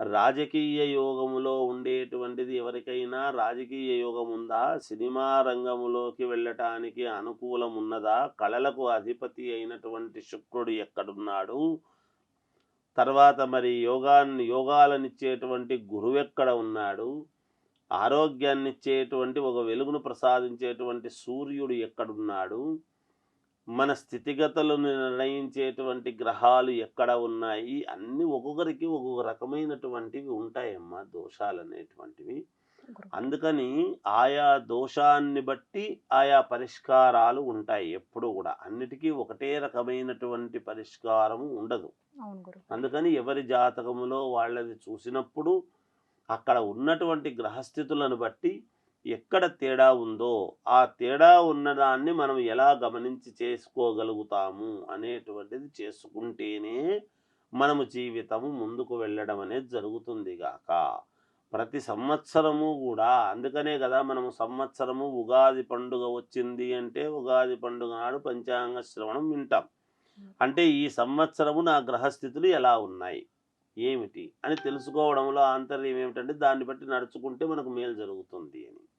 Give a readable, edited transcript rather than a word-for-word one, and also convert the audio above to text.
రాజకీయ యోగములో ఉండేటువంటిది ఎవరికైనా రాజకీయ యోగం ఉందా? సినిమా రంగములోకి వెళ్ళటానికి అనుకూలం ఉన్నదా? కళలకు అధిపతి అయినటువంటి శుక్రుడు ఎక్కడున్నాడు? తర్వాత మరి యోగాలనిచ్చేటువంటి గురువెక్కడ ఉన్నాడు? ఆరోగ్యాన్నిచ్చేటువంటి ఒక వెలుగును ప్రసాదించేటువంటి సూర్యుడు ఎక్కడున్నాడు? మన స్థితిగతులను నిర్ణయించేటువంటి గ్రహాలు ఎక్కడ ఉన్నాయి? అన్నీ ఒక్కొక్కరికి ఒక్కొక్క రకమైనటువంటివి ఉంటాయమ్మా దోషాలనేటువంటివి. గురుగారు. అందుకని ఆయా దోషాన్ని బట్టి ఆయా పరిష్కారాలు ఉంటాయి ఎప్పుడూ గూడా. అన్నిటికీ ఒకటే రకమైనటువంటి పరిష్కారము ఉండదు. అవును గురుగారు. అందుకని ఎవరి జాతకములో వాళ్ళది చూసినప్పుడు అక్కడ ఉన్నటువంటి గ్రహస్థితులను బట్టి ఎక్కడ తేడా ఉందో ఆ తేడా ఉన్నదాన్ని మనం ఎలా గమనించి చేసుకోగలుగుతాము అనేటువంటిది చేసుకుంటేనే మనము జీవితము ముందుకు వెళ్ళడం అనేది జరుగుతుంది గాక. ప్రతి సంవత్సరము కూడా అందుకనే కదా మనము సంవత్సరము ఉగాది పండుగ వచ్చింది అంటే ఉగాది పండుగ నాడు పంచాంగ శ్రవణం వింటాం. అంటే ఈ సంవత్సరము నా గ్రహస్థితులు ఎలా ఉన్నాయి? ఏమిటి? అని తెలుసుకోవడంలో ఆంతర్యం ఏమిటంటే దాన్ని బట్టి నడుచుకుంటే మనకు మేలు జరుగుతుంది అని.